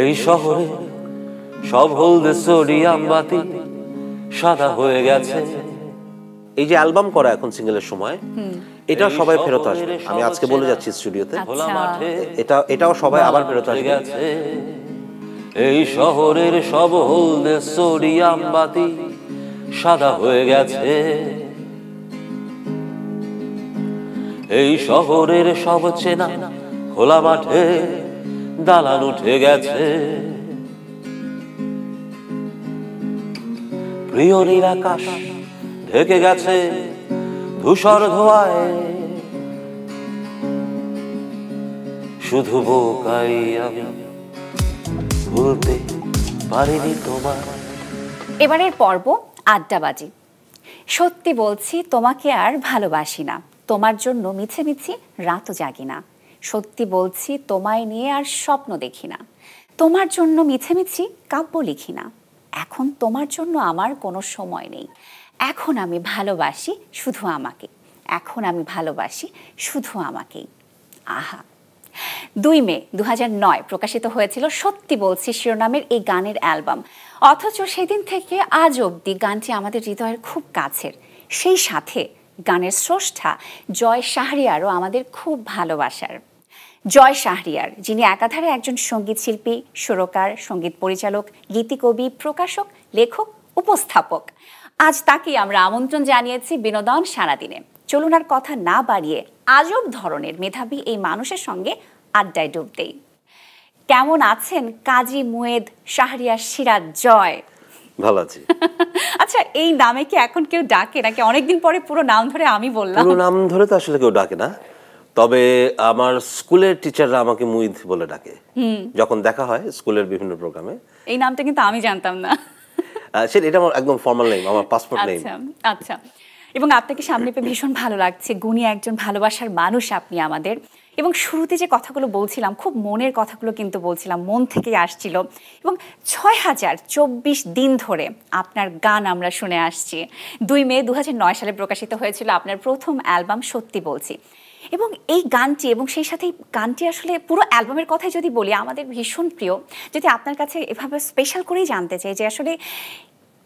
এই শহরে সব হলদে সোডিয়াম বাতি সাদা হয়ে গেছে। এই যে অ্যালবাম করা এখন সিঙ্গেলের সময়, এটা সবাই ফেরত আসবে। আমি আজকে বলে যাচ্ছি স্টুডিওতে, এটাও সবাই আবার ফেরত আসবে। এই শহরের সব হলদে সোডিয়াম বাতি সাদা হয়ে গেছে। এই শহরের সব চেনা খোলা মাঠে দালান উঠে গেছে। প্রিয় নীল আকাশ ঢেকে গেছে ধূসর ধোঁয়ায়, শুধু বোকাই আমি ভুলতে পারিনি তোমার। এবারের পর্ব আড্ডাবাজি। সত্যি বলছি তোমাকে আর ভালোবাসি না, তোমার জন্য মিছে মিছি রাতও জাগি না। সত্যি বলছি তোমায় নিয়ে আর স্বপ্ন দেখি না, তোমার জন্য মিছে মিছি কাব্য লিখি না। এখন তোমার জন্য আমার কোনো সময় নেই, এখন আমি ভালোবাসি শুধু আমাকে, এখন আমি ভালোবাসি শুধু আমাকেই। আহা। 2 মে 2009 প্রকাশিত হয়েছিল সত্যি বলছি শিরোনামের এই গানের অ্যালবাম। অথচ সেদিন থেকে আজ অবধি গানটি আমাদের হৃদয়ের খুব কাছের। সেই সাথে গানের স্রষ্টা জয় শাহরিয়ারও আমাদের খুব ভালোবাসার। জয় শাহরিয়ার, যিনি একাধারে একজন সঙ্গীত শিল্পী, সুরকার, সঙ্গীত পরিচালক, গীতিকবি, প্রকাশক, লেখক, উপস্থাপক। আজ তাকেই আমরা আমন্ত্রণ জানিয়েছি বিনোদন সারাদিনে। চলুন আর কথা না বাড়িয়ে আজব ধরনের মেধাবী এই মানুষের সঙ্গে আড্ডায় ডুব দেই। কেমন আছেন কাজী মুয়েদ শাহরিয়ার সিরাজ জয়? ভালো আছি। আচ্ছা, এই নামে কি এখন কেউ ডাকে নাকি অনেকদিন পরে পুরো নাম ধরে আমি বললাম? পুরো নাম ধরে তো আসলে কেউ ডাকে না, তবে আমার স্কুলের টিচাররা আমাকে মুইদ বলে ডাকে যখন দেখা হয় স্কুলের বিভিন্ন প্রোগ্রামে। এই নামটা কিন্তু আমি জানতাম না। সেটা এটা আমার একদম ফর্মাল নেম, আমার পাসপোর্ট নেম। আচ্ছা, এবং আপনাকে সামনে পেয়ে ভীষণ ভালো লাগছে। গুণী একজন ভালোবাসার মানুষ আপনি আমাদের। এবং শুরুতে যে কথাগুলো বলছিলাম, খুব মনের কথাগুলো কিন্তু বলছিলাম, মন থেকেই আসছিল। এবং 6024 দিন ধরে আপনার গান আমরা শুনে আসছি। 2 মে 2009 সালে প্রকাশিত হয়েছিল আপনার প্রথম অ্যালবাম সত্যি বলছি। এবং এই গানটি এবং সেই সাথে গানটি আসলে পুরো অ্যালবামের কথাই যদি বলি আমাদের ভীষণ প্রিয়। যদি আপনার কাছে এভাবে স্পেশাল করেই জানতে চাই যে আসলে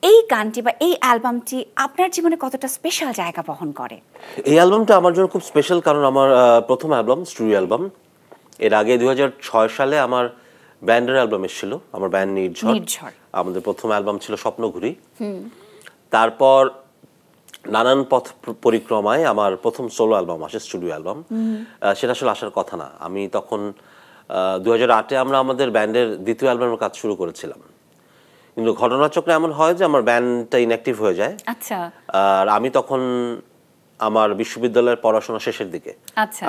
এই গানটি বা এই অ্যালবামটি আপনার জীবনে কতটা স্পেশাল জায়গা বহন করে? এই অ্যালবামটা আমার জন্য খুব স্পেশাল, কারণ আমার প্রথম অ্যালবাম, স্টুডিও অ্যালবাম। এর আগে 2006 সালে আমার ব্যান্ডের অ্যালবাম এসেছিল, আমার ব্যান্ড নির্ঝর। আমাদের প্রথম অ্যালবাম ছিল স্বপ্নঘুরি। তারপর নানান পথ পরিক্রমায় আমার প্রথম সোলো অ্যালবাম আসে, স্টুডিও অ্যালবাম। সেটা আসলে আসার কথা না। আমি তখন 2008-এ আমরা আমাদের ব্যান্ডের দ্বিতীয় অ্যালবামের কাজ শুরু করেছিলাম, কিন্তু ঘটনাচক্রে এমন হয় যে আমার ব্যান্ডটা ইনঅ্যাক্টিভ হয়ে যায়। আচ্ছা। আর আমি তখন আমার বিশ্ববিদ্যালয়ের পড়াশোনা শেষের দিকে,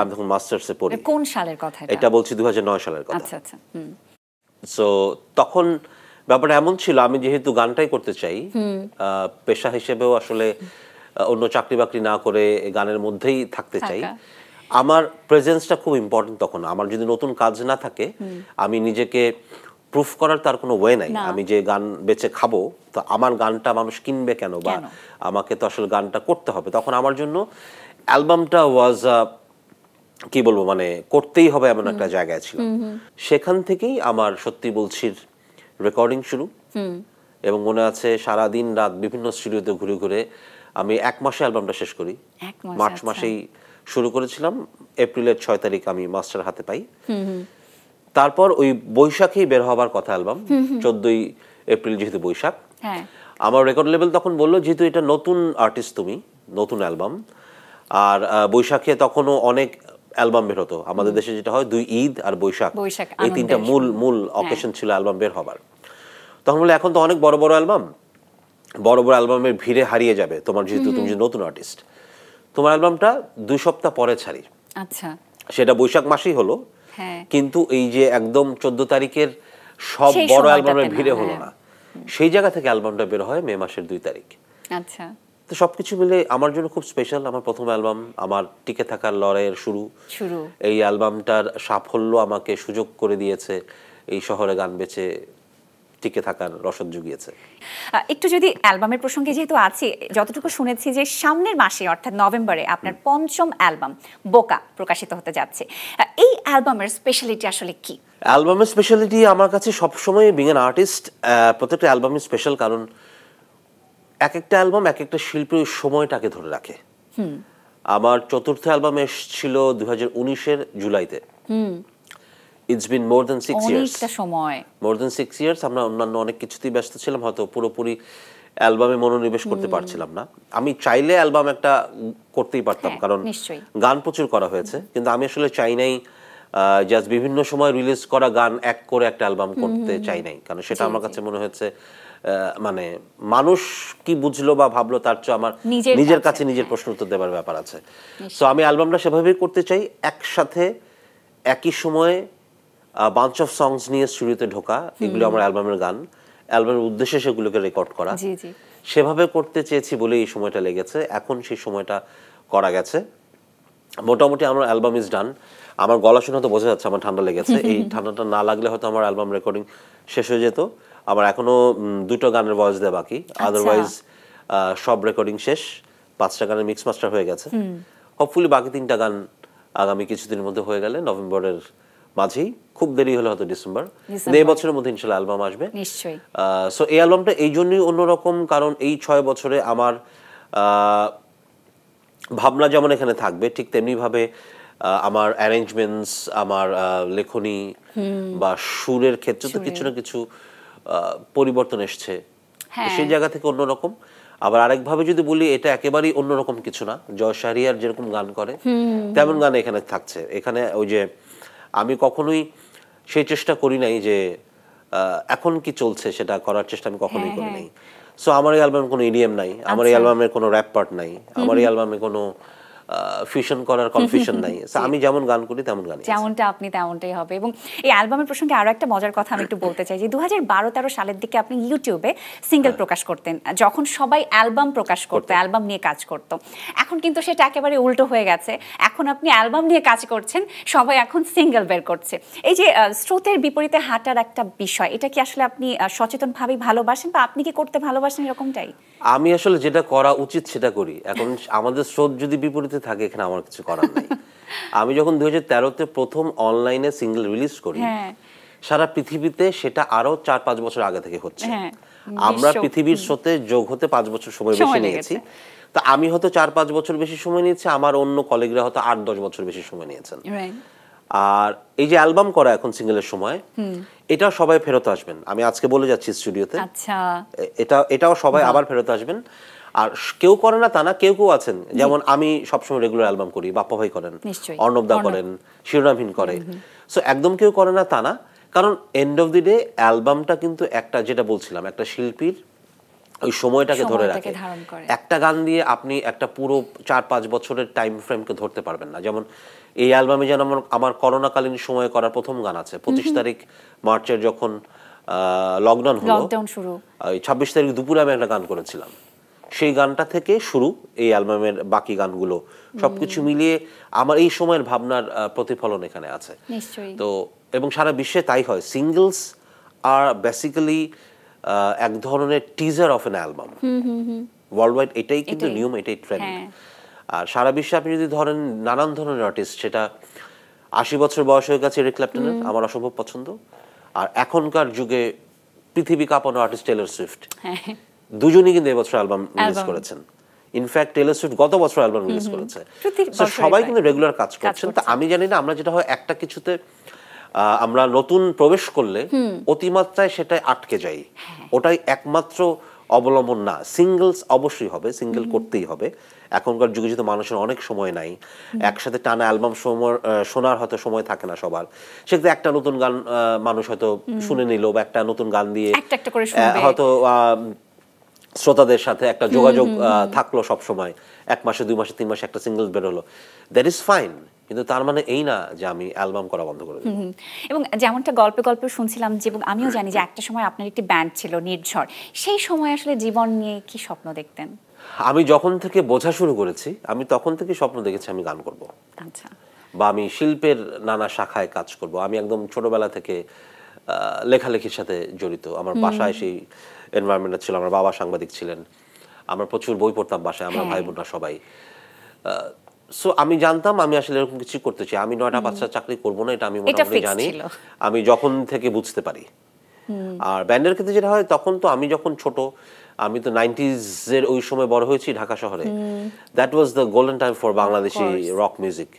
আমি তখন মাস্টার্সে পড়ি। কোন সালের কথা এটা বলছি 2009 সালের কথা। আচ্ছা আচ্ছা। সো তখন ব্যাপারটা এমন ছিল, আমি যেহেতু গানটাই করতে চাই, পেশা হিসেবেও আসলে অন্য চাকরি বাকরি না করে গানের মধ্যেই থাকতে চাই, আমার প্রেজেন্সটা খুব ইম্পর্টেন্ট তখন। আমার যদি নতুন কাজ না থাকে, আমি নিজেকে প্রুফ করার তার কোনো ওয়ে নাই। আমি যে গান বেচে খাবো, তো আমার গানটা মানুষ কিনবে কেন, বা আমাকে তো আসলে গানটা করতে হবে। তখন আমার জন্য অ্যালবামটা ওয়াজ কি বলবো, মানে করতেই হবে এমন একটা জায়গায় ছিল। সেখান থেকেই আমার সত্যি বলছির রেকর্ডিং শুরু। এবং মনে আছে সারা দিন রাত বিভিন্ন স্টুডিওতে ঘুরে ঘুরে আমি 1 মাসে অ্যালবামটা শেষ করি। মার্চ মাসেই শুরু করেছিলাম, এপ্রিলের 6 তারিখ আমি মাস্টার হাতে পাই। তারপর ওই বৈশাখেই বের হবার কথা অ্যালবাম, 14ই এপ্রিল যেহেতু বৈশাখ। আমার রেকর্ড লেভেল তখন বললো, যেহেতু এটা নতুন আর্টিস্ট, তুমি নতুন অ্যালবাম, আর বৈশাখে তখনও অনেক অ্যালবাম বের হতো আমাদের দেশে। যেটা হয় 2 ঈদ আর বৈশাখ, এই 3টা মূল অকেশন ছিল অ্যালবাম বের হবার। তখন বলে এখন তো অনেক বড় বড় অ্যালবাম, বড় বড় অ্যালবামের ভিড়ে হারিয়ে যাবে তোমার, যেহেতু তুমি যে নতুন আর্টিস্ট, তোমার অ্যালবামটা 2 সপ্তাহ পরে ছাড়ি। আচ্ছা। সেটা বৈশাখ মাসেই হলো, কিন্তু এই যে একদম 14 তারিখের সব বড় অ্যালবামের ভিড়ে হলো না। সেই জায়গা থেকে অ্যালবামটা বের হয় মে মাসের 2 তারিখ। আচ্ছা। তো সবকিছু মিলে আমার জন্য খুব স্পেশাল। আমার প্রথম অ্যালবাম, আমার টিকে থাকার লড়াইয়ের শুরু। এই অ্যালবামটার সাফল্য আমাকে সুযোগ করে দিয়েছে এই শহরে গান বেচে টিকে থাকার রসদ জুগিয়েছে। একটু যদি অ্যালবামের প্রসঙ্গে যেহেতু আছি, যতটুকু শুনেছি যে সামনের মাসে অর্থাৎ নভেম্বরে আপনার ৫ম অ্যালবাম বোকা প্রকাশিত হতে যাচ্ছে। এই অ্যালবামের স্পেশালিটি আসলে কি? অ্যালবামের স্পেশালিটি আমার কাছে সবসময় বিং অ্যান আর্টিস্ট, প্রত্যেকটা অ্যালবামই স্পেশাল, কারণ এক একটা অ্যালবাম এক একটা শিল্পীর সময়টাকে ধরে রাখে। আমার চতুর্থ অ্যালবাম এসেছিল 2019-এর জুলাইতে। It's been more than 6 years. অনেকটা সময়, মোর দ্যান 6 ইয়ার্স। আমরা অন্যান্য অনেক কিছুতেই ব্যস্ত ছিলাম, হয়তো পুরোপুরি অ্যালবামে মনোনিবেশ করতে পারছিলাম না। আমি চাইলে অ্যালবাম একটা করতেই পারতাম, কারণ গান প্রচুর করা হয়েছে, কিন্তু আমি আসলে চাই নাই জাস্ট বিভিন্ন সময় রিলিজ করা গান এক করে একটা অ্যালবাম করতে চাই নাই, কারণ সেটা আমার কাছে মনে হয়েছে মানে মানুষ কি বুঝলো বা ভাবলো তার চেয়ে আমার নিজের কাছে নিজের প্রশ্ন উত্তর দেওয়ার ব্যাপার আছে। সো আমি অ্যালবামটা সেভাবেই করতে চাই, একসাথে একই সময়ে বাঞ্চ অফ সংস নিয়ে স্টুডিওতে ঢোকা, এগুলো আমার অ্যালবামের গান, অ্যালবামের উদ্দেশ্যে সেগুলোকে রেকর্ড করা, সেভাবে করতে চেয়েছি বলে এই সময়টা লেগেছে। এখন সেই সময়টা করা গেছে, মোটামুটি আমার অ্যালবাম ইজ ডান। আমার গলা শুনে তো বোঝা যাচ্ছে আমার ঠান্ডা লেগেছে। এই ঠান্ডাটা না লাগলে হয়তো আমার অ্যালবাম রেকর্ডিং শেষ হয়ে যেত। আমার এখনো 2টো গানের ভয়েস দেওয়া বাকি, আদারওয়াইজ সব রেকর্ডিং শেষ। 5টা গানের মিক্স মাস্টার হয়ে গেছে। হোপফুলি বাকি 3টা গান আগামী কিছুদিনের মধ্যে হয়ে গেলে নভেম্বরের মাঝেই, খুব দেরি হলে হয়তো ডিসেম্বর, এই বছরের মধ্যে ইনশাআল্লাহ অ্যালবাম আসবে নিশ্চয়ই। সো এই অ্যালবামটা এই জন্যই অন্যরকম, কারণ এই 6 বছরে আমার ভাবনা যেমন এখানে থাকবে, ঠিক তেমনি ভাবে আমার অ্যারেঞ্জমেন্টস, আমার লেখনী বা সুরের ক্ষেত্রে তো কিছু না কিছু পরিবর্তন এসছে, সেই জায়গা থেকে অন্যরকম। আবার আরেকভাবে যদি বলি, এটা একেবারেই অন্যরকম কিছু না। জয় শাহরিয়ার যেরকম গান করে তেমন গান এখানে থাকছে। এখানে ওই যে আমি কখনোই সেই চেষ্টা করি নাই যে এখন কি চলছে সেটা করার চেষ্টা আমি কখনোই করি নাই। সো আমার এই অ্যালবামে কোনো ইডিএম নাই, আমার এই অ্যালবামে কোনো র্যাপ পার্ট নাই, আমার এই অ্যালবামে কোনো ফিউশন করার কনফিউশন নাই। আমি যেমন গান করি তেমন গান, যেমনটা আপনি তেমনটাই হবে। এবং এই অ্যালবামের প্রসঙ্গে আরো একটা মজার কথা আমি একটু বলতে চাই যে 2012-13 সালের দিকে আপনি ইউটিউবে সিঙ্গেল প্রকাশ করতেন, যখন সবাই অ্যালবাম প্রকাশ করতো, অ্যালবাম নিয়ে কাজ করতো। এখন কিন্তু সেটা একেবারে উল্টো হয়ে গেছে, এখন আপনি অ্যালবাম নিয়ে কাজ করছেন, সবাই এখন সিঙ্গেল বের করছে। এই যে স্রোতের বিপরীতে হাঁটার একটা বিষয়, এটা কি আসলে আপনি সচেতনভাবেই ভালোবাসেন বা আপনি কি করতে ভালোবাসেন এরকমটাই? আমি আসলে যেটা করা উচিত সেটা করি। এখন আমাদের স্রোত যদি বিপরীতে থাকে, এখানে আমার কিছু করার নাই। আমি যখন 2013-তে প্রথম অনলাইনে সিঙ্গেল রিলিজ করি, সারা পৃথিবীতে সেটা আরো 4-5 বছর আগে থেকে হচ্ছে। আমরা পৃথিবীর স্রোতে যোগ হতে 5 বছর সময় বেশি নিয়েছি। তো আমি হয়তো 4-5 বছর বেশি সময় নিয়েছি, আমার অন্য কলিগরা হয়তো 8-10 বছর বেশি সময় নিয়েছেন। আর এই যে অ্যালবাম করা এখন সিঙ্গেলের সময়, এটাও সবাই ফেরত আসবেন। আমি আজকে বলে যাচ্ছি স্টুডিওতে, এটাও সবাই আবার ফেরত আসবেন। আর কেউ করে না তা না, কেউ আছেন, যেমন আমি সবসময় রেগুলার অ্যালবাম করি, বাপ্পা ভাই করেন, অর্ণবদা করেন, শিরোনামহীন করে। সো একদম কেউ করে না তা না, কারণ এন্ড অফ দি ডে অ্যালবামটা কিন্তু একটা, যেটা বলছিলাম, একটা শিল্পীর ওই সময়টাকে ধরে রাখে। একটা গান দিয়ে আপনি একটা পুরো 4-5 বছরের টাইম ফ্রেমকে ধরতে পারবেন না। যেমন এই অ্যালবামে যেন আমার করোনাকালীন সময়ে করা প্রথম গান আছে, 25 তারিখ মার্চের যখন লকডাউন হলো, 26 তারিখ দুপুরে আমি একটা গান করেছিলাম। সেই গানটা থেকে শুরু এই অ্যালবামের বাকি গানগুলো, সবকিছু মিলিয়ে আমার এই সময়ের ভাবনার প্রতিফলন এখানে আছে। তো এবং সারা বিশ্বে তাই হয়, সিঙ্গলস আর বেসিক্যালি এক ধরনের teaser of N album world wide. এটাই কিন্তু নিয়ম, এটাই ট্রেন্ড। আর সারা বিশ্বে আপনি যদি ধরেন নানান ধরনের আর্টিস্ট, সেটা 80 বছর বয়স হয়ে গেছে এরিক ক্ল্যাপটনের, আমার অসম্ভব পছন্দ। আর এখনকার যুগে পৃথিবী কাঁপানো আর্টিস্ট টেলর সুইফট, দুজনই কিন্তু এবছর অ্যালবাম রিলিজ করেছেন। ইনফ্যাক্ট টেলর সুইফট গত বছর অ্যালবাম রিলিজ করেছে। সবাই কিন্তু রেগুলার কাজ করছেন। তো আমি জানি না, আমরা যেটা হয় একটা কিছুতে আমরা নতুন প্রবেশ করলে অতিমাত্রায় সেটাই আটকে যাই, ওটাই একমাত্র অবলম্বন না। সিঙ্গলস অবশ্যই হবে, সিঙ্গেল করতেই হবে। এখনকার যুগে যেহেতু মানুষের অনেক সময় নাই, একসাথে টানা অ্যালবাম শোনার হয়তো সময় থাকে না সবার, সেক্ষেত্রে একটা নতুন গান মানুষ হয়তো শুনে নিল, বা একটা নতুন গান দিয়ে হয়তো শ্রোতাদের সাথে একটা যোগাযোগ থাকলো সব সময়, 1 মাসে 2 মাসে 3 মাসে একটা সিঙ্গেল বেরোলো, দ্যাট ইজ ফাইন। কিন্তু তার মানে এই না যে আমি অ্যালবাম করা বন্ধ করে দেব। এবং যেমনটা গল্পে গল্পে শুনছিলাম, যে আমিও জানি যে একটা সময় আপনার একটি ব্যান্ড ছিল নির্ঝর, সেই সময় আসলে জীবন নিয়ে কি স্বপ্ন দেখতেন? আমি যখন থেকে বোঝা শুরু করেছি, আমি তখন থেকে স্বপ্ন দেখেছি আমি গান করব, বা আমি শিল্পের নানা শাখায় কাজ করব। আমি একদম ছোটবেলা থেকে লেখালেখির সাথে জড়িত। আমার বাসায় সেই এনভায়রনমেন্টটা ছিল। আমার বাবা সাংবাদিক ছিলেন, আমরা প্রচুর বই পড়তাম বাসায়, আমরা ভাই বোনরা সবাই। সো আমি জানতাম আমি আসলে এরকম কিছু করতে চাই। আমি 9টা 5টা চাকরি করব না, এটা আমি মোটামুটি জানি, আমি যখন থেকে বুঝতে পারি। আর ব্যান্ডের ক্ষেত্রে যেটা হয়, তখন তো আমি যখন ছোট, আমি তো 90s এর ওই সময় বড় হয়েছি ঢাকা শহরে। That was the golden time for Bangladeshi rock music.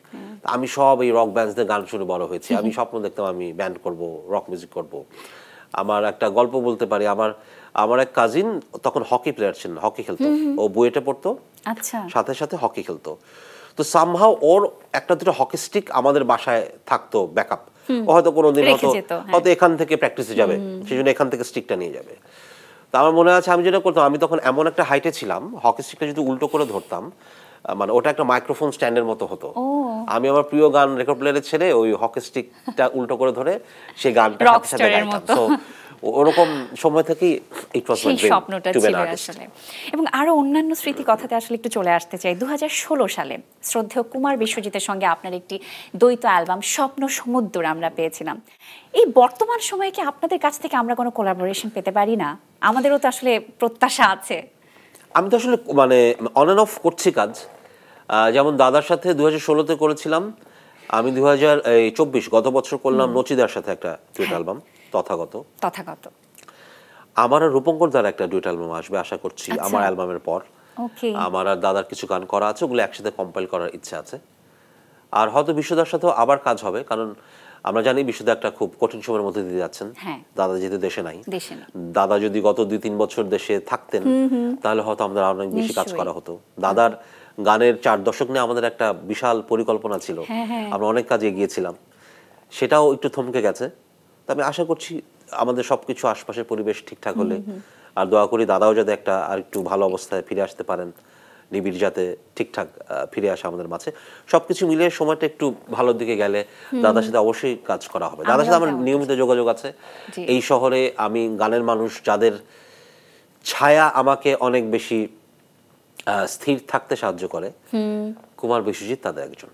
আমি সব এই রক ব্যান্ডসদের গান শুনে বড় হয়েছি। আমি স্বপ্ন দেখতাম আমি ব্যান্ড করব, রক মিউজিক করব। আমার একটা গল্প বলতে পারি, আমার এক কাজিন তখন হকি প্লেয়ার ছিলেন, হকি খেলতো, ও বুয়েটে পড়তো, সাথে সাথে হকি খেলতো। তো সামহাউ ওর একটা দুটো হকি স্টিক আমাদের বাসায় থাকতো ব্যাকআপ। ও হয়তো কোনোদিন হয়তো এখান থেকে প্র্যাকটিসে যাবে, সেই জন্য এখান থেকে স্টিকটা নিয়ে যাবে। তো আমার মনে আছে আমি যেটা করতাম, আমি তখন এমন একটা হাইটে ছিলাম, হকি স্টিকটা যদি উল্টো করে ধরতাম, মানে ওটা একটা মাইক্রোফোন স্ট্যান্ডের মতো হতো, আমি আমার প্রিয় গান রেকর্ড প্লেয়ারে ছেড়ে ওই হকি স্টিকটা উল্টো করে ধরে সেই গানটা সাথে সাথে গাইতাম। তো ওরকম সময় থেকেই সেই স্বপ্নটা ছিল আসলে। এবং আরো অন্যান্য স্মৃতি কথাতে আসলে একটু চলে আসতে চাই। 2016 সালে শ্রদ্ধেয় কুমার বিশ্বজিতের সঙ্গে আপনার একটি দ্বৈত অ্যালবাম স্বপ্ন সমুদ্র আমরা পেয়েছিলাম। এই বর্তমান সময়ে কি আপনাদের কাছ থেকে আমরা কোনো কোলাবোরেশন পেতে পারি না? আমাদেরও তো আসলে প্রত্যাশা আছে। আমি তো আসলে মানে অন এন্ড অফ করছি কাজ, যেমন দাদার সাথে 2016-তে করেছিলাম, আমি 2024 গত বছর করলাম নচিদার সাথে একটা ডুয়েট অ্যালবাম তথাগত। আমার আর রূপঙ্কর দ্বারা একটা ডুয়েট অ্যালবাম আসবে আশা করছি আমার অ্যালবামের পর। আমার আর দাদার কিছু গান করা আছে, ওগুলো একসাথে কম্পাইল করার ইচ্ছা আছে। আর হয়তো বিশ্বদার সাথেও আবার কাজ হবে, কারণ আমরা জানি বিশ্বদা একটা খুব কঠিন সময়ের মধ্যে দিয়ে যাচ্ছেন। দাদা যেহেতু দেশে নাই, দাদা যদি গত 2-3 বছর দেশে থাকতেন তাহলে হয়তো আমাদের আরো অনেক বেশি কাজ করা হতো। দাদার গানের 4 দশক নিয়ে আমাদের একটা বিশাল পরিকল্পনা ছিল, আমরা অনেক কাজে এগিয়েছিলাম, সেটাও একটু থমকে গেছে। তো আমি আশা করছি আমাদের সবকিছু আশপাশের পরিবেশ ঠিকঠাক হলে, আর দোয়া করি দাদাও যাতে একটা আর একটু ভালো অবস্থায় ফিরে আসতে পারেন, নিবিড় যাতে ঠিকঠাক ফিরে আসে আমাদের মাঝে, সবকিছু মিলিয়ে সময়টা একটু ভালোর দিকে গেলে দাদার সাথে অবশ্যই কাজ করা হবে। দাদার সাথে আমার নিয়মিত যোগাযোগ আছে। এই শহরে আমি গানের মানুষ যাদের ছায়া আমাকে অনেক বেশি স্থির থাকতে সাহায্য করে, কুমার বিশ্বজিৎ তাদের একজন।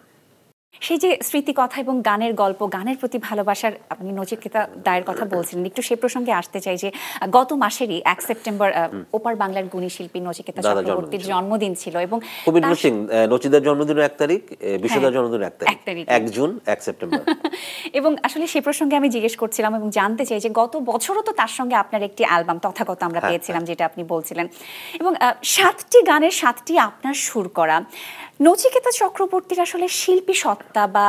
সেই যে স্মৃতি কথা এবং গানের গল্প, গানের প্রতি ভালোবাসার আপনি নচিকেতা দায়ের কথা বলছিলেন, একটু সে প্রসঙ্গে আসতে চাই যে গত মাসেরই 1 সেপ্টেম্বর ওপার বাংলার গুণী শিল্পী নচিকেতা চক্রবর্তীর জন্মদিন ছিল। এবং খুব ইন্টারেস্টিং, নচিদার জন্মদিন 1 তারিখ, বিশ্বদার জন্মদিন 1 তারিখ, 1 জুন 1 সেপ্টেম্বর। এবং আসলে সে প্রসঙ্গে আমি জিজ্ঞেস করছিলাম এবং জানতে চাই যে গত বছরও তো তার সঙ্গে আপনার একটি অ্যালবাম তথাগত আমরা পেয়েছিলাম, যেটা আপনি বলছিলেন, এবং 7টি গানের 7টি আপনার সুর করা। নচিকেতা চক্রবর্তীর আসলে শিল্পী সত্তা বা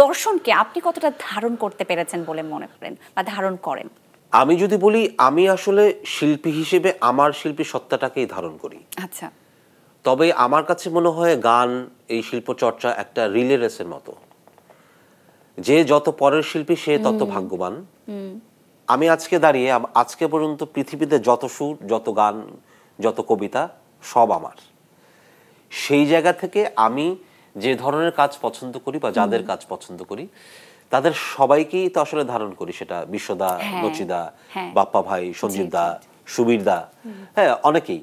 দর্শনকে আপনি কতটা ধারণ করতে পেরেছেন বলে মনে করেন বা ধারণ করেন? আমি যদি বলি, আমি আসলে শিল্পী হিসেবে আমার শিল্পী সত্তাটাকেই ধারণ করি। আচ্ছা। তবে আমার কাছে মনে হয় গান, এই শিল্প চর্চা একটা রিলে রেসের মতো, যে যত পরের শিল্পী সে তত ভাগ্যবান। আমি আজকে দাঁড়িয়ে আজকে পর্যন্ত পৃথিবীতে যত সুর, যত গান, যত কবিতা সব আমার। সেই জায়গা থেকে আমি যে ধরনের কাজ পছন্দ করি বা যাদের কাজ পছন্দ করি তাদের সবাইকেই তো আসলে ধারণ করি, সেটা বিশ্বদা, নচিদা, বাপ্পা ভাই, সঞ্জীব দা, সুবীর দা, হ্যাঁ অনেকেই।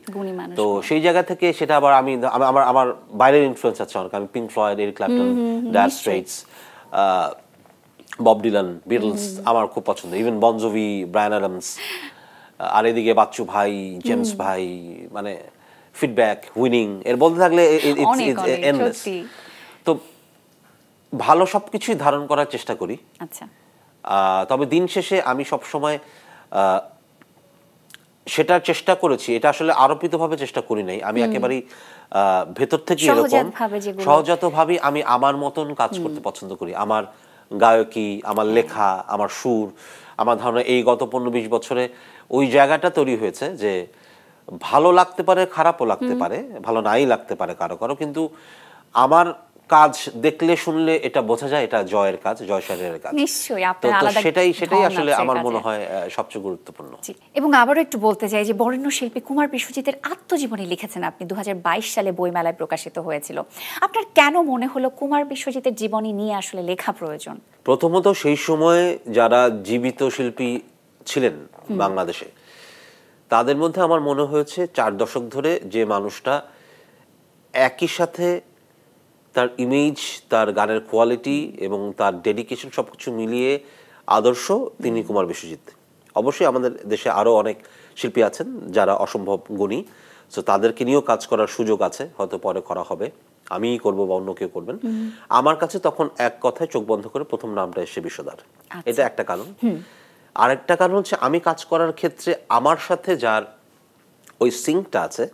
তো সেই জায়গা থেকে সেটা আবার আমি আমার বাইরের ইনফ্লুয়েন্স আছে অনেক। আমি Pink Floyd, Eric Clapton, Dire Straits, Bob Dylan, Beatles আমার খুব পছন্দ, ইভেন বন জোভি, ব্রায়ান অ্যাডামস, আর এদিকে বাচ্চু ভাই, জেমস ভাই, মানে ফিডব্যাক, উইনিং, এর বলতে থাকলে এন্ডলেস। তো ভালো সবকিছুই ধারণ করার চেষ্টা করি। আচ্ছা। তবে দিন শেষে আমি সব সময় সেটার চেষ্টা করেছি, এটা আসলে আরোপিতভাবে চেষ্টা করি নাই, আমি একেবারেই ভেতর থেকে এরকম সহজাতভাবে আমি আমার মতন কাজ করতে পছন্দ করি। আমার গায়কী, আমার লেখা, আমার সুর, আমার ধারণা এই গত 15-20 বছরে ওই জায়গাটা তৈরি হয়েছে যে ভালো লাগতে পারে, খারাপও লাগতে পারে, ভালো নাই লাগতে পারে কারো কারো, কিন্তু আমার কাজ দেখলে শুনলে এটা বোঝা যায় এটা জয়ের কাজ, জয়সারের কাজ। নিশ্চয়ই আপনার আলাদা সেটাই আসলে আমার মনে হয় সবচেয়ে গুরুত্বপূর্ণ। এবং আবারও একটু বলতে চাই যে বরেণ্য শিল্পী কুমার বিশ্বজিতের আত্মজীবনী লিখেছেন আপনি, 2022 সালে বইমেলায় প্রকাশিত হয়েছিল। আপনার কেন মনে হলো কুমার বিশ্বজিতের জীবনী নিয়ে আসলে লেখা প্রয়োজন? প্রথমত সেই সময়ে যারা জীবিত শিল্পী ছিলেন বাংলাদেশে, তাদের মধ্যে আমার মনে হয়েছে 4 দশক ধরে যে মানুষটা একই সাথে তার ইমেজ, তার গানের কোয়ালিটি এবং তার ডেডিকেশন সবকিছু মিলিয়ে আদর্শ তিনি কুমার বিশ্বজিৎ। অবশ্যই আমাদের দেশে আরও অনেক শিল্পী আছেন যারা অসম্ভব গুণী, সো তাদেরকে নিয়েও কাজ করার সুযোগ আছে, হয়তো পরে করা হবে, আমিই করবো বা অন্য কেউ করবেন। আমার কাছে তখন এক কথায় চোখ বন্ধ করে প্রথম নামটা এসে বিশ্বদার। এটা একটা কারণ। আরেকটা কারণ হচ্ছে আমি কাজ করার ক্ষেত্রে আমার সাথে যার ওই সিঙ্কটা আছে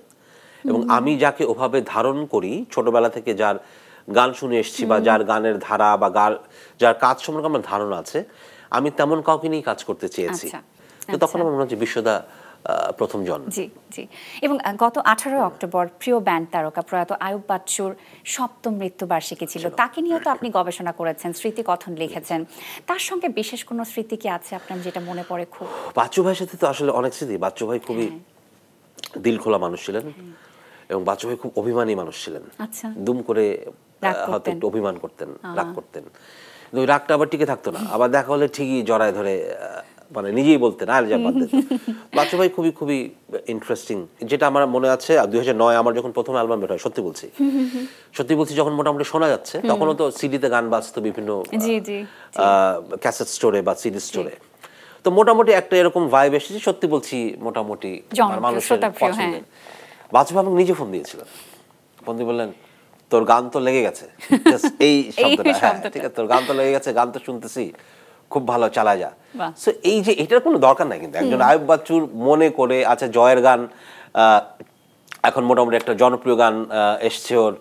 এবং আমি যাকে ওভাবে ধারণ করি ছোটবেলা থেকে, যার গান শুনে এসেছি বা যার গানের ধারা বা যার কাজ সম্পর্কে আমার ধারণা আছে, আমি তেমন কাউকে নিয়েই কাজ করতে চেয়েছি। তো তখন আমার মনে হচ্ছে বিশ্বদা প্রথম জন। জি জি। এবং গত 18 অক্টোবর প্রিয় ব্যান্ড তারকা প্রয়াত আয়ুব বাচ্চুর 7ম মৃত্যুবার্ষিকী ছিল। তাকে নিয়েও তো আপনি গবেষণা করেছেন, স্মৃতিকথন লিখেছেন। তার সঙ্গে বিশেষ কোনো স্মৃতি কি আছে আপনার যেটা মনে পড়ে খুব? বাচ্চু ভাইয়ের সাথে তো আসলে অনেক স্মৃতি। বাচ্চু ভাই খুবই দিল খোলা মানুষ ছিলেন এবং বাচ্চু ভাই খুব অভিমানী মানুষ ছিলেন। আচ্ছা। দুম করে হয়তো একটু অভিমান করতেন, রাগ করতেন, কিন্তু ওই রাগটা আবার টিকে থাকতো না, আবার দেখা হলে ঠিকই জড়ায় ধরে মানে নিজেই বলতেন আর যা বাদ দেন। বাচ্চু ভাই খুবই খুবই ইন্টারেস্টিং। যেটা আমার মনে আছে 2009 আমার যখন প্রথম অ্যালবাম বের হয় সত্যি বলছি যখন মোটামুটি শোনা যাচ্ছে, তখনও তো সিডিতে গান বাজতো বিভিন্ন ক্যাসেট স্টোরে বা সিডি স্টোরে, তো মোটামুটি একটা এরকম ভাইব এসেছে। সত্যি বলছি মোটামুটি মানুষের পছন্দের। বাচ্চু ভাই আমাকে নিজে ফোন দিয়েছিলেন, ফোন দিয়ে বললেন তোর গান তো লেগে গেছে, এই শব্দটা, হ্যাঁ ঠিক আছে, তোর গান তো লেগে গেছে, গান তো শুনতেছি, খুব ভালো, চালা যা। সো এই যে এটার কোনো দরকার নাই, কিন্তু একজন আয়ুব বাচ্চুর মনে করে, আচ্ছা জয়ের গান এখন মোটামুটি একটা জনপ্রিয় গান এসছে ওর,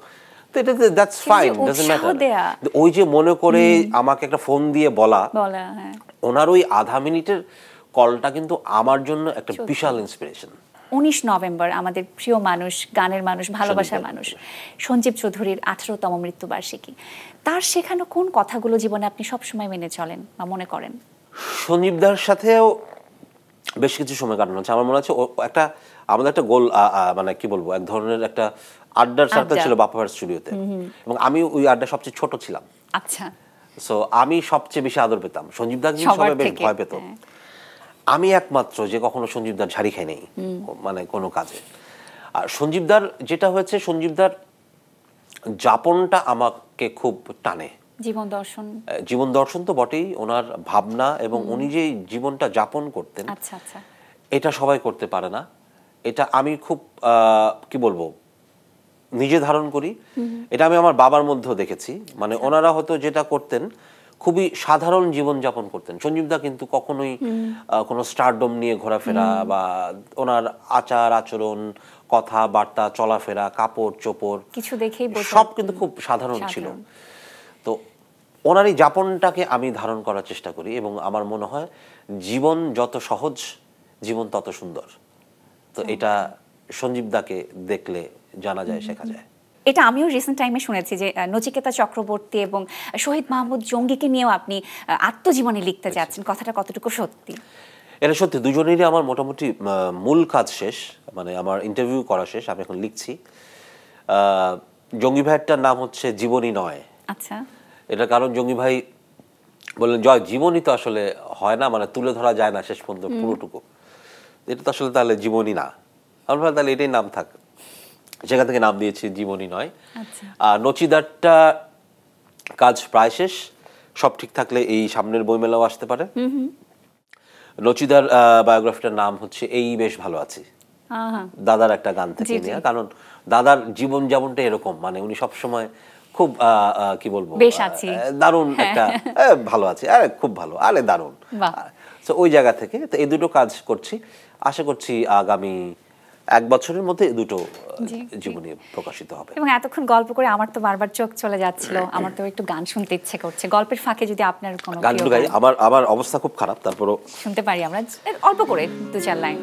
তো এটা দ্যাটস ফাইন, ডাজন্ট ম্যাটার। ওই যে মনে করে আমাকে একটা ফোন দিয়ে বলা, ওনার ওই আধা মিনিটের কলটা কিন্তু আমার জন্য একটা বিশাল ইন্সপিরেশন। 19 নভেম্বর আমাদের প্রিয় মানুষ, গানের মানুষ, ভালোবাসার মানুষ সঞ্জীব চৌধুরীর 18তম মৃত্যুবার্ষিকী। তার শেখানো কোন কথাগুলো জীবনে আপনি সবসময় মেনে চলেন বা মনে করেন? সঞ্জীবদার সাথেও বেশ কিছু সময় কাটানো হচ্ছে। আমার মনে হচ্ছে একটা আমাদের একটা গোল, মানে কি বলবো, এক ধরনের একটা আড্ডার সার্কেল ছিল বাপ্পার স্টুডিওতে, এবং আমি ওই আড্ডা সবচেয়ে ছোট ছিলাম। আচ্ছা। সো আমি সবচেয়ে বেশি আদর পেতাম, সঞ্জীবদাকে সবাই বেশ ভয় পেত। আমি একমাত্র যে কখনো সঞ্জীবদার ঝাড়ি খাই নেই মানে কোনো কাজে। আর সঞ্জীবদার যেটা হয়েছে, সঞ্জীবদার যাপনটা আমাকে খুব টানে। জীবন দর্শন তো বটেই, ওনার ভাবনা এবং উনি যে জীবনটা যাপন করতেন, আচ্ছা আচ্ছা, এটা সবাই করতে পারে না। এটা আমি খুব কি বলবো নিজে ধারণ করি। এটা আমি আমার বাবার মধ্যেও দেখেছি, মানে ওনারা হয়তো যেটা করতেন খুবই সাধারণ জীবন যাপন করতেন। সঞ্জীবদা কিন্তু কখনোই কোনো স্টারডম নিয়ে ঘোরাফেরা বা ওনার আচার আচরণ, কথাবার্তা, চলাফেরা, কাপড় চোপড় কিছু দেখেই সব কিন্তু খুব সাধারণ ছিল। তো ওনার এই যাপনটাকে আমি ধারণ করার চেষ্টা করি এবং আমার মনে হয় জীবন যত সহজ, জীবন তত সুন্দর। তো এটা সঞ্জীবদাকে দেখলে জানা যায়, শেখা যায়। এটা আমিও রিসেন্ট টাইমে শুনেছি যে নচিকেতা চক্রবর্তী এবং শহীদ মাহমুদ জঙ্গিকে নিয়েও আপনি আত্মজীবনী লিখতে যাচ্ছেন, কথাটা কতটুকু সত্যি? এটা সত্যি, দুজনেরই আমার মোটামুটি মূল কাজ শেষ, মানে আমার ইন্টারভিউ করা শেষ, আমি এখন লিখছি। জঙ্গি ভাইয়েরটার নাম হচ্ছে জীবনী নয়। আচ্ছা। এটা কারণ জঙ্গি ভাই বললেন জয় জীবনী তো আসলে হয় না, মানে তুলে ধরা যায় না শেষ পর্যন্ত পুরোটুকু, এটা তো আসলে তাহলে জীবনী না। আমি ভাবলাম তাহলে এটাই নাম থাক, সেখান থেকে নাম দিয়েছি জীবনী নয়। আর নচিদারটা কাজ প্রায় শেষ, সব ঠিক থাকলে এই সামনের বইমেলাও আসতে পারে। নচিদার বায়োগ্রাফিটার নাম হচ্ছে এই বেশ ভালো আছি, দাদার একটা গান থেকে নেওয়া। কারণ দাদার জীবন যেমনটা এরকম, মানে উনি সবসময় খুব কি বলবো দারুণ একটা ভালো আছি, আরে খুব ভালো, আরে দারুণ। তো ওই জায়গা থেকে তো এই দুটো কাজ করছি, আশা করছি আগামী 1 বছরের মধ্যে দুটো জীবনী প্রকাশিত হবে। এবং এতক্ষণ গল্প করে আমার তো বারবার চোখ চলে যাচ্ছিল, আমার তো একটু গান শুনতে ইচ্ছে করছে। গল্পের ফাঁকে যদি আপনার কোনো গান গাই, আমার অবস্থা খুব খারাপ, তারপরও শুনতে পারি আমরা অল্প করে 2-4 লাইন।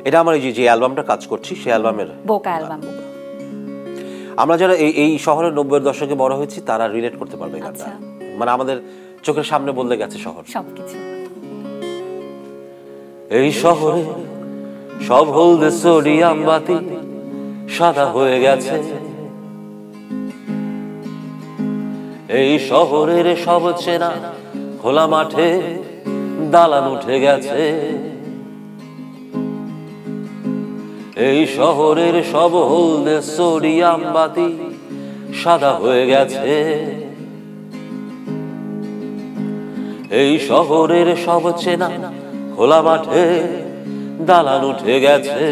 এটা আমার এই যে অ্যালবামটা কাজ করছি, সেই অ্যালবামের বোকা অ্যালবাম। আমরা যারা এই শহরের 90-এর দশকে বড় হয়েছি তারা রিলেট করতে পারবে গানটা, মানে আমাদের চোখের সামনে বদলে গেছে শহর, সবকিছু। এই শহরে সব হলদে সোডিয়াম বাতি সাদা হয়ে গেছে, এই শহরের সব চেনা খোলা মাঠে দালান উঠে গেছে, এই শহরের সব হলদে সোডিয়াম বাতি সাদা হয়ে গেছে, এই শহরের সব চেনা খোলা মাঠে দালান উঠে গেছে,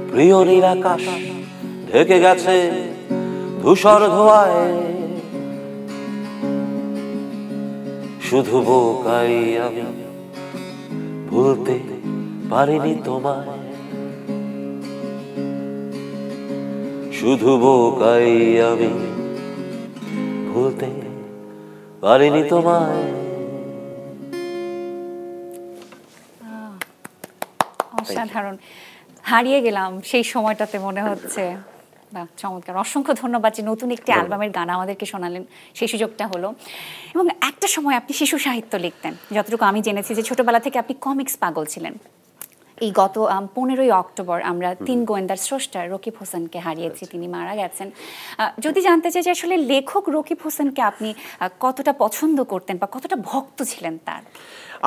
প্রিয় নীল আকাশ ঢেকে গেছে ধূসর ধোঁয়ায়, শুধু বোকাই আমি ভুলতে পারিনি তোমায়, শুধু বোকাই আমি ভুলতে পারিনি তোমায়। অসাধারণ, হারিয়ে গেলাম সেই সময়টাতে মনে হচ্ছে। বাহ, চমৎকার, অসংখ্য ধন্যবাদ যে নতুন একটি অ্যালবামের গান আমাদেরকে শোনালেন, সেই সুযোগটা হলো। এবং একটা সময় আপনি শিশু সাহিত্য লিখতেন, যতটুকু আমি জেনেছি যে ছোটবেলা থেকে আপনি কমিক্স পাগল ছিলেন। এই গত 15ই অক্টোবর আমরা 3 গোয়েন্দার স্রষ্টা রকিব হোসেনকে হারিয়েছি, তিনি মারা গেছেন। যদি জানতে চাই যে আসলে লেখক রকিব হোসেনকে আপনি কতটা পছন্দ করতেন বা কতটা ভক্ত ছিলেন তার?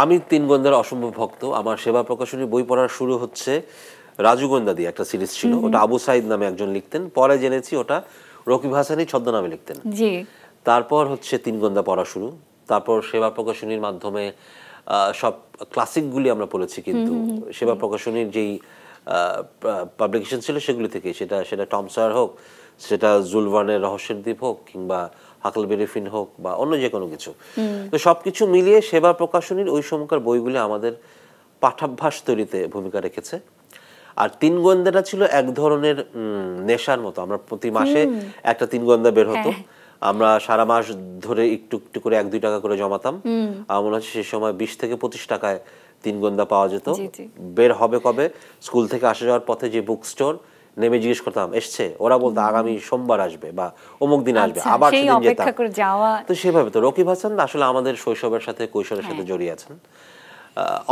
আমি 3 গোয়েন্দার অসম্ভব ভক্ত। আমার সেবা প্রকাশনী বই পড়ার শুরু হচ্ছে রাজু গোয়েন্দা দিয়ে, একটা সিরিজ ছিল, ওটা আবু সাইদ নামে একজন লিখতেন, পরে জেনেছি ওটা রকিব হাসানই ছদ্মনামে লিখতেন। জি। তারপর হচ্ছে 3 গোয়েন্দা পড়া শুরু, তারপর সেবা প্রকাশনীর মাধ্যমে সব ক্লাসিকগুলি আমরা পড়েছি, কিন্তু সেবা প্রকাশনীর যেই পাবলিকেশন ছিল সেগুলি থেকে, সেটা টম সয়ার হোক, সেটা জুল ভার্নের রহস্যের দ্বীপ হোক, কিংবা হাকলবেরি ফিন হোক, বা অন্য যে কোনো কিছু, তো সবকিছু মিলিয়ে সেবা প্রকাশনীর ওই সময়কার বইগুলি আমাদের পাঠাভ্যাস তৈরিতে ভূমিকা রেখেছে। আর 3 গোয়েন্দাটা ছিল এক ধরনের নেশার মতো। আমরা প্রতি মাসে একটা 3 গোয়েন্দা বের হতো, আমরা সারা মাস ধরে একটু একটু করে 1-2 টাকা করে জমাতাম। আমার মনে হচ্ছে সে সময় 20 থেকে 25 টাকায় 3 গোয়েন্দা পাওয়া যেত। বের হবে কবে, স্কুল থেকে আসা যাওয়ার পথে যে বুক স্টোর, নেমে জিজ্ঞেস করতাম এসছে, ওরা বলতো আগামী সোমবার আসবে বা অমুক দিন আসবে, আবার সেদিন যেতাম। তো সেভাবে তো রকিব হাসান আসলে আমাদের শৈশবের সাথে কৈশোরের সাথে জড়িয়ে আছেন।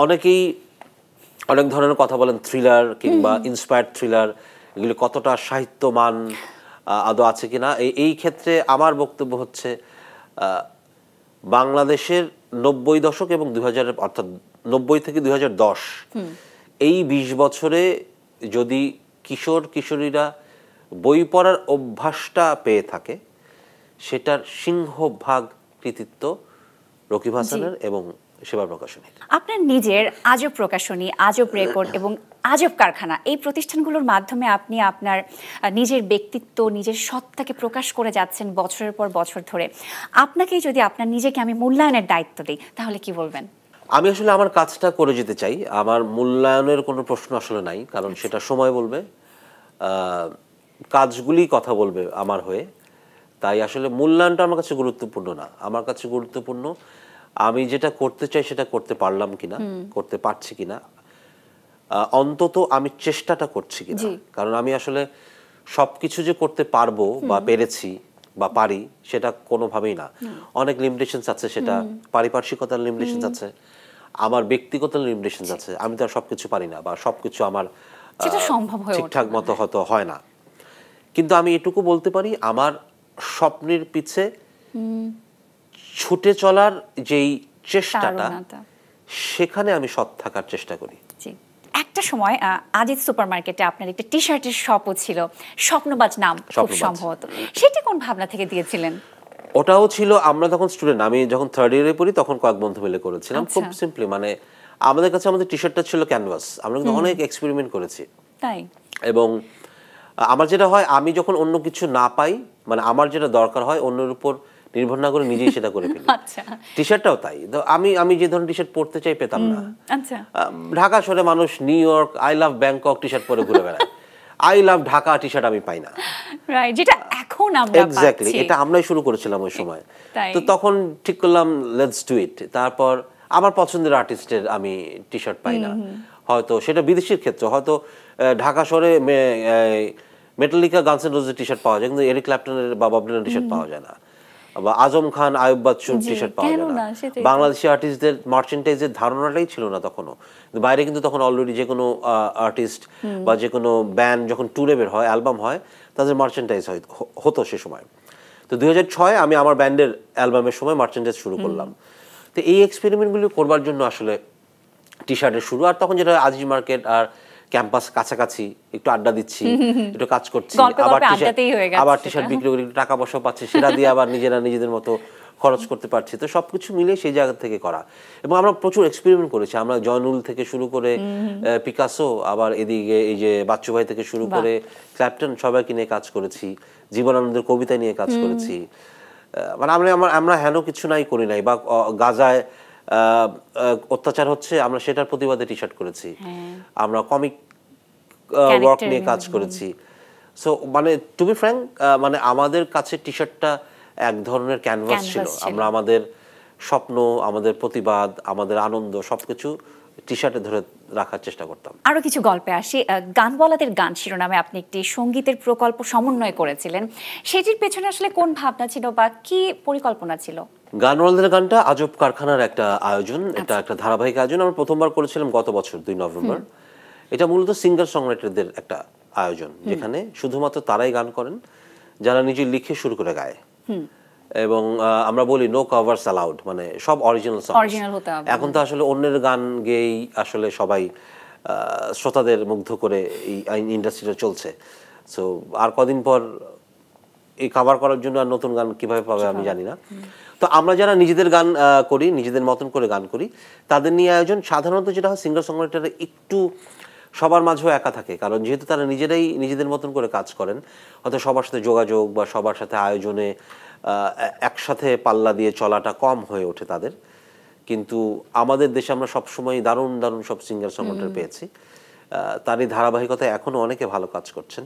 অনেকেই অনেক ধরনের কথা বলেন, থ্রিলার কিংবা ইন্সপায়ার্ড থ্রিলার, এগুলি কতটা সাহিত্যমান আদৌ আছে কিনা। এই ক্ষেত্রে আমার বক্তব্য হচ্ছে বাংলাদেশের 90 দশক এবং 2000, অর্থাৎ 90 থেকে 2010, এই 20 বছরে যদি কিশোর কিশোরীরা বই পড়ার অভ্যাসটা পেয়ে থাকে, সেটার সিংহভাগ কৃতিত্ব রকিব হাসানের এবং সেবা প্রকাশনীর। আপনার নিজের আজব প্রকাশনী, আজব রেকর্ড এবং আজব কারখানা, এই প্রতিষ্ঠানগুলোর মাধ্যমে আপনি আপনার নিজের ব্যক্তিত্ব, নিজের সত্তাকে প্রকাশ করে যাচ্ছেন বছরের পর বছর ধরে। আপনাকেই যদি আপনার নিজেকে আমি মূল্যায়নের দায়িত্ব দিই, তাহলে কি বলবেন? আমি আসলে আমার কাজটা করে যেতে চাই, আমার মূল্যায়নের কোনো প্রশ্ন আসলে নাই, কারণ সেটা সময় বলবে, কাজগুলি কথা বলবে আমার হয়ে। তাই আসলে মূল্যায়নটা আমার কাছে গুরুত্বপূর্ণ না, আমার কাছে গুরুত্বপূর্ণ আমি যেটা করতে চাই সেটা করতে পারলাম কিনা, করতে পারছি কিনা, অন্তত আমি চেষ্টাটা করছি কিনা। কারণ আমি আসলে সবকিছু যে করতে পারবো বা পেরেছি বা পারি সেটা কোনোভাবেই না। অনেক লিমিটেশনস আছে, সেটা পারিপার্শ্বিকতার লিমিটেশনস আছে, আমার ব্যক্তিগত লিমিটেশনস আছে। আমি তো আর সবকিছু পারি না, বা সবকিছু আমার ঠিকঠাক মতো হয়তো হয় না। কিন্তু আমি এটুকু বলতে পারি, আমার স্বপ্নের পিছে ছুটে চলার যেই চেষ্টাটা, সেখানে আমি সৎ থাকার চেষ্টা করি। একটা সময় আজিজ সুপারমার্কেটে আপনার একটা টি শার্টের শপও ছিল, স্বপ্নবাজ নাম খুব সম্ভবত, সেটা কোন ভাবনা থেকে দিয়েছিলেন? ওটাও ছিল, আমরা তখন স্টুডেন্ট, আমি যখন 3rd ইয়ারে পড়ি তখন কয়েক বন্ধু মিলে করেছিলাম। খুব সিম্পলি, মানে আমাদের কাছে আমাদের টি শার্টটা ছিল ক্যানভাস, আমরা কিন্তু অনেক এক্সপেরিমেন্ট করেছি। তাই? এবং আমার যেটা হয়, আমি যখন অন্য কিছু না পাই, মানে আমার যেটা দরকার হয়, অন্যের উপর নির্ভর না করে নিজেই সেটা করে ফেলি। টি শার্টটাও তাই, আমি যে ধরনের টি শার্ট পরতে চাই পেতাম না। ঢাকা শহরে মানুষ new York, I love Bangkok T shirt পরে ঘুরে বেড়ায়, I love Dhaka T shirt আমি পাই না। যেটা এখন আমরা পাচ্ছি, এক্স্যাক্টলি, এটা আমরাই শুরু করেছিলাম ওই সময়। তো তখন ঠিক করলাম লেটস ডু ইট। তারপর আমার পছন্দের আর্টিস্টের আমি টি শার্ট পাই না, হয়তো সেটা বিদেশির ক্ষেত্রে, হয়তো ঢাকা শহরে মেটালিকা, গানস এন্ড রোজের টি শার্ট পাওয়া যায়, কিন্তু এরিক ক্ল্যাপটনের বা বব ডিলানের টি শার্ট পাওয়া যায় না, বা আজম খান, আয়ুব বাচ্চুর টি শার্ট পাওয়া যায় না। বাংলাদেশি আর্টিস্টদের মার্চেন্টাইজের ধারণাটাই ছিল না তখনও। বাইরে কিন্তু তখন অলরেডি যে কোনো আর্টিস্ট বা যে কোনো ব্যান্ড যখন ট্যুরে বের হয়, অ্যালবাম হয়, তাদের মার্চেন্টাইজ হতো সে সময়। তো 2006 আমি আমার ব্যান্ডের অ্যালবামের সময় মার্চেন্টাইজ শুরু করলাম। তো এই এক্সপেরিমেন্টগুলি করবার জন্য আসলে টি শার্টের শুরু। আর তখন যেটা আজিজ মার্কেট আর ক্যাম্পাস কাছাকাছি, একটু আড্ডা দিচ্ছি, একটু কাজ করছি, আবার টি শার্ট বিক্রি করে টাকা পয়সা পাচ্ছি, সেটা দিয়ে আবার নিজেরা নিজেদের মতো খরচ করতে পারছি। তো সবকিছু মিলে সেই জায়গা থেকে করা। এবং আমরা প্রচুর এক্সপেরিমেন্ট করেছি। আমরা জয়নুল থেকে শুরু করে পিকাসো, আবার এদিকে এই যে বাচ্চু ভাই থেকে শুরু করে ক্ল্যাপটন, সবাইকে নিয়ে কাজ করেছি। জীবনানন্দের কবিতা নিয়ে কাজ করেছি। মানে আমরা হেন কিছু নাই করি নাই, বা গাজায় অত্যাচার হচ্ছে আমরা সেটার প্রতিবাদে টি শার্ট করেছি, আমরা কমিক ওয়ার্ক নিয়ে কাজ করেছি। সো মানে টু বি ফ্র্যাঙ্ক, মানে আমাদের কাছে টি শার্টটা এক ধরনের ক্যানভাস ছিল। আমরা আমাদের স্বপ্ন, আমাদের প্রতিবাদ, আমাদের আনন্দ সবকিছু টি শার্টে ধরে রাখার চেষ্টা করতাম। আরো কিছু গল্পে আসি। গানওয়ালাদের গান শিরোনামে আপনি একটি সঙ্গীতের প্রকল্প সমন্বয় করেছিলেন, সেটির পেছনে আসলে কোন ভাবনা ছিল বা কি পরিকল্পনা ছিল? গানওয়ালাদের গানটা আজব কারখানার একটা আয়োজন, এটা একটা ধারাবাহিক আয়োজন। আমরা প্রথমবার করেছিলাম গত বছর 2 নভেম্বর। এটা মূলত সিঙ্গার সংরাইটারদের একটা আয়োজন, যেখানে শুধুমাত্র তারাই গান করেন যারা নিজে লিখে শুরু করে গায়। এবং আমরা বলি নো কভারস অ্যালাউড, মানে সব অরিজিনাল সং। এখন তো আসলে অন্যের গান গেয়েই আসলে সবাই শ্রোতাদের মুগ্ধ করে এই ইন্ডাস্ট্রিটা চলছে। সো আর কদিন পর এই কভার করার জন্য আর নতুন গান কিভাবে পাবে আমি জানি না। তো আমরা যারা নিজেদের গান করি, নিজেদের মতন করে গান করি, তাদের নিয়ে আয়োজন। সাধারণত যেটা হয়, সিঙ্গার সংরাইটাররা একটু সবার মাঝেও একা থাকে, কারণ যেহেতু তারা নিজেরাই নিজেদের মতন করে কাজ করেন, হয়তো সবার সাথে যোগাযোগ বা সবার সাথে আয়োজনে একসাথে পাল্লা দিয়ে চলাটা কম হয়ে ওঠে তাদের। কিন্তু আমাদের দেশে আমরা সবসময় দারুণ দারুণ সব সিঙ্গার সংরাইটার পেয়েছি। তারই ধারাবাহিকতায় এখনো অনেকে ভালো কাজ করছেন।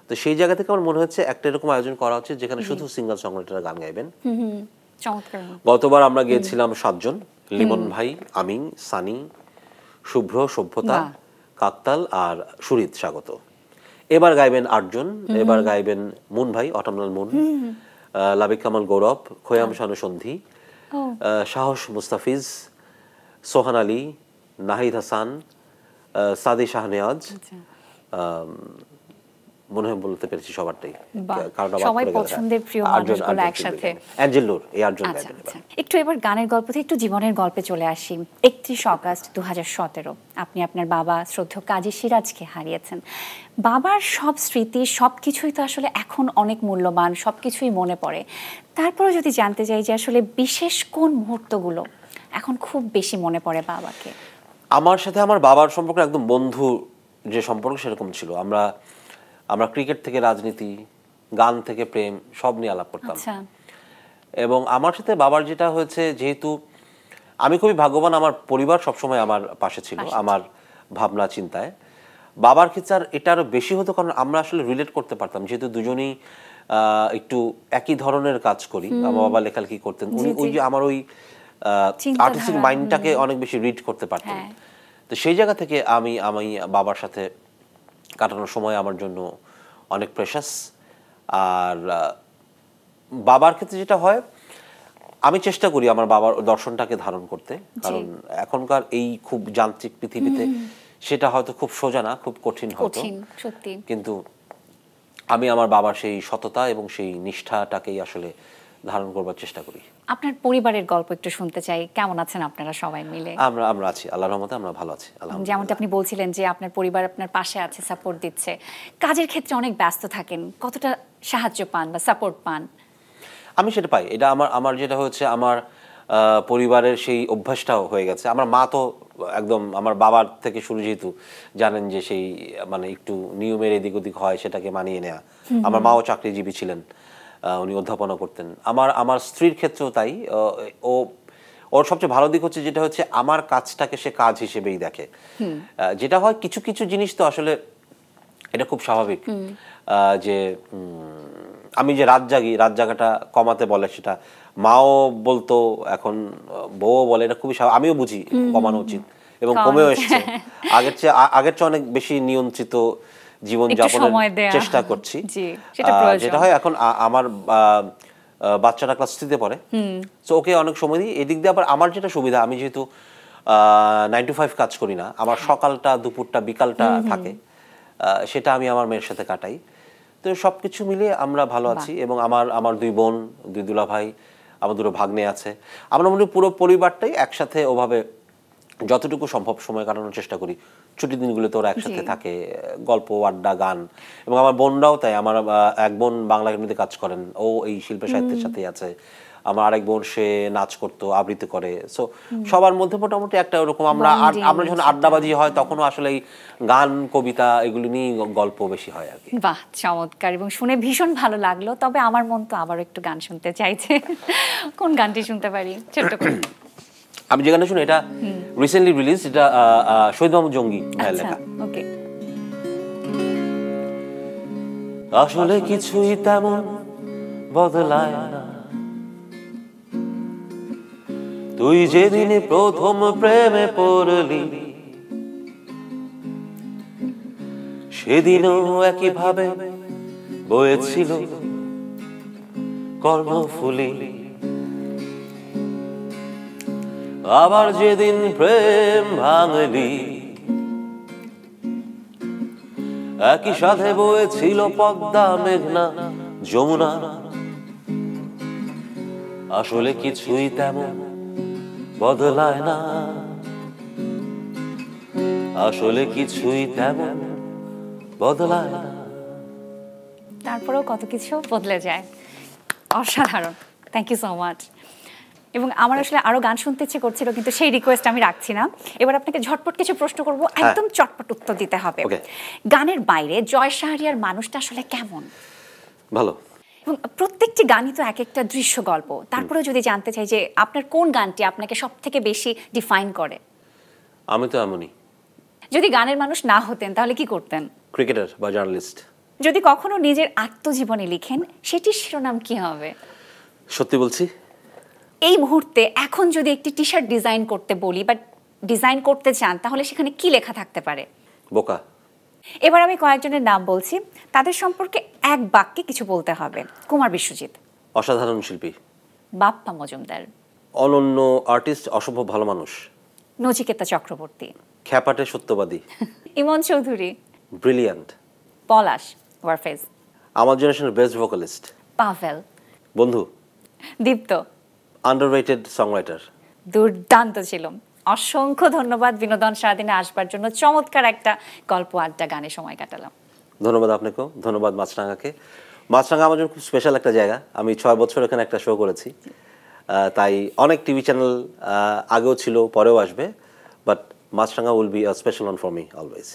তো সেই জায়গা থেকে আমার মনে হচ্ছে একটা এরকম আয়োজন করা উচিত যেখানে শুধু সিঙ্গার সংরাইটাররা গান গাইবেন। গতবার আমরা গিয়েছিলাম 7 জন, লিমন ভাই, আমি, সানি, শুভ্র, সভ্যতা, কাকতাল আর সুরিত স্বাগত। এবার গাইবেন 8 জন। এবার গাইবেন মুন ভাই, অটামনাল মুন, লাবিক কামাল গৌরব, খোয়াম শানু সন্ধি, সাহস মুস্তাফিজ, সোহান আলী, নাহিদ হাসান, সাদি শাহনেওয়াজ। মনে হয় বলতে পেরেছি সবারটাই, কারণ সবাই পছন্দের প্রিয় মানুষগুলো একসাথে। অ্যাঞ্জেলোর এই 8 জন গাইবেন। একটু এবার গানের গল্প থেকে একটু জীবনের গল্পে চলে আসি। 31 আগস্ট 2017 আপনি আপনার বাবা শ্রদ্ধেয় কাজী সিরাজকে হারিয়েছেন। বাবার সব স্মৃতি, সবকিছুই তো আসলে এখন অনেক মূল্যবান, সবকিছুই মনে পড়ে। তারপরে যদি জানতে চাই যে আসলে বিশেষ কোন মুহূর্তগুলো এখন খুব বেশি মনে পড়ে বাবাকে? আমার সাথে আমার বাবার সম্পর্ক একদম বন্ধু যে সম্পর্ক সেরকম ছিল। আমরা ক্রিকেট থেকে রাজনীতি, গান থেকে প্রেম, সব নিয়ে আলাপ করতাম। এবং আমার সাথে বাবার যেটা হয়েছে, যেহেতু আমি খুবই ভাগ্যবান, আমার পরিবার সবসময় আমার পাশে ছিল আমার ভাবনা চিন্তায়। বাবার ক্ষেত্রে আর এটা আরো বেশি হতো, কারণ আমরা আসলে রিলেট করতে পারতাম, যেহেতু দুজনেই একটু একই ধরনের কাজ করি। আমার বাবা লেখালেখি করতেন, উনি ওই যে আমার ওই আর্টিস্টিক মাইন্ডটাকে অনেক বেশি রিড করতে পারতেন। তো সেই জায়গা থেকে আমি বাবার সাথে কাটানোর সময় আমার জন্য অনেক প্রেশাস। আর বাবার ক্ষেত্রে যেটা হয়, আমি চেষ্টা করি আমার বাবার দর্শনটাকে ধারণ করতে, কারণ এখনকার এই খুব যান্ত্রিক পৃথিবীতে সেটা হয়তো খুব সোজা না, খুব কঠিন হতো। কিন্তু আমি আমার বাবার সেই সততা এবং সেই নিষ্ঠাটাকেই আসলে ধারণ করবার চেষ্টা করি। আপনার পরিবারের গল্প একটু শুনতে চাই। কেমন আছেন আপনারা সবাই মিলে? আমরা আছি, আল্লাহর রহমতে আমরা ভালো আছি। যেমনটা আপনি বলছিলেন যে আপনার পরিবার আপনার পাশে আছে, সাপোর্ট দিচ্ছে। কাজের ক্ষেত্রে অনেক ব্যস্ত থাকেন, কতটা সাহায্য পান বা সাপোর্ট পান? আমি সেটা পাই। এটা আমার যেটা হচ্ছে, আমার পরিবারের সেই অভ্যাসটাও হয়ে গেছে। আমার মা তো একদম আমার বাবার থেকে শুরু, যেহেতু জানেন যে সেই মানে একটু নিয়মের এদিক ওদিক হয়, সেটাকে মানিয়ে নেওয়া। আমার মাও চাকরিজীবী ছিলেন, উনি অধ্যাপনা করতেন। আমার স্ত্রীর ক্ষেত্রেও তাই। ওর সবচেয়ে ভালো দিক হচ্ছে যেটা হচ্ছে, আমার কাজটাকে সে কাজ হিসেবেই দেখে। যেটা হয়, কিছু কিছু জিনিস তো আসলে এটা খুব স্বাভাবিক, যে আমি যে রাত জাগাটা কমাতে বলে, সেটা মাও বলতো, এখন বউ বলে, এটা খুবই স্বাভাবিক। আমিও বুঝি কমানো উচিত, এবং কমেও এসছে। আগের চেয়ে অনেক বেশি নিয়ন্ত্রিত জীবনযাপনের চেষ্টা করছি। যেটা হয়, এখন আমার বাচ্চাটা ক্লাস 3-তে পড়ে, তো ওকে অনেক সময় দিই। এদিক দিয়ে আবার আমার যেটা সুবিধা, আমি যেহেতু 9 to 5 কাজ করি না, আমার সকালটা, দুপুরটা, বিকালটা থাকে, সেটা আমি আমার মেয়ের সাথে কাটাই। তো সবকিছু মিলিয়ে আমরা ভালো আছি। এবং আমার 2 বোন, 2 দুলা ভাই, আমার 2 ভাগ্নে আছে। আমরা মনে পুরো পরিবারটাই একসাথে ওভাবে যতটুকু সম্ভব সময় কাটানোর চেষ্টা করি। ছুটির দিনগুলোতে ওরা একসাথে থাকে, গল্প আড্ডা গান। এবং আমার বোনরাও তাই, আমার এক বোন বাংলা একাডেমিতে কাজ করেন, ও এই শিল্প সাহিত্যের সাথেই আছে। আমার আরেক বোন সে নাচ করতো, আবৃত্তি করে। সো সবার মধ্যে মোটামুটি একটা ওরকম আমরা যখন আড্ডাবাজি হয় তখনও আসলে এই গান কবিতা এগুলো নিয়ে গল্প বেশি হয় আর কি। বাহ, চমৎকার, এবং শুনে ভীষণ ভালো লাগলো। তবে আমার মন তো আবার একটু গান শুনতে চাইছে। কোন গানটি শুনতে পারি ছোট্ট করে? আমি যে গানটা শুনি এটা রিসেন্টলি রিলিজ, এটা শহীদ মাহমুদ জঙ্গি ভাইয়ের লেখা। ওকে। আসলে কিছুই তেমন বদলায় না, তুই যেদিন প্রথম প্রেমে পড়লি সেদিনও একইভাবে বয়েছিল কর্ণফুলি। আবার যেদিন প্রেম ভাঙলি একই সাথে বয়েছিল পদ্মা মেঘনা যমুনা। আসলে কিছুই তেমন বদলায় না, আসলে কিছুই তেমন বদলায় না। তারপরেও কত কিছু বদলে যায়। অসাধারণ, থ্যাংক ইউ সো মাচ। এবং আমার আসলে আরো গান শুনতে ইচ্ছে করছিল, কিন্তু সেই রিকোয়েস্ট আমি রাখছি না। এবার আপনাকে ঝটপট কিছু প্রশ্ন করব, একদম চটপট উত্তর দিতে হবে। গানের বাইরে জয় শাহরিয়ার মানুষটা আসলে কেমন? ভালো। এবং প্রত্যেকটি গানই তো এক একটা দৃশ্য গল্প। তারপরে যদি জানতে চাই যে আপনার কোন গানটি আপনাকে সব থেকে বেশি ডিফাইন করে? আমি তো এমনই। যদি গানের মানুষ না হতেন তাহলে কি করতেন? ক্রিকেটার বা জার্নালিস্ট। যদি কখনো নিজের আত্মজীবনী লিখেন সেটির শিরোনাম কি হবে? সত্যি বলছি। এই মুহূর্তে এখন যদি একটি টি শার্ট ডিজাইন করতে বলি বা ডিজাইন করতে চান তাহলে সেখানে কি লেখা থাকতে পারে? বোকা। এবার আমি কয়েকজনের নাম বলছি, তাদের সম্পর্কে এক বাক্যে কিছু বলতে হবে। কুমার বিশ্বজিৎ অসাধারণ শিল্পী। বাপ্পা মজুমদার অনন্য আর্টিস্ট, অসম্ভব ভালো মানুষ। নচিকেতা চক্রবর্তী খ্যাপাটে সত্যবাদী। ইমন চৌধুরী ব্রিলিয়ান্ট। পলাশ ওয়ারফেজ আমার জেনারেশনের বেস্ট ভোকালিস্ট। পাভেল বন্ধু। দীপ্ত আন্ডাররেটেড সংরাইটার। দুর্দান্ত ছিল। অসংখ্য ধন্যবাদ বিনোদন সারাদিনে আসবার জন্য। চমৎকার একটা গল্প আড্ডা গানে সময় কাটালাম। ধন্যবাদ আপনাকেও, ধন্যবাদ মাছরাঙাকে। মাছরাঙা আমার জন্য খুব স্পেশাল একটা জায়গা। আমি 6 বছর এখানে একটা শো করেছি, তাই অনেক টিভি চ্যানেল আগেও ছিল, পরেও আসবে, but Maasranga will be a special one for me always.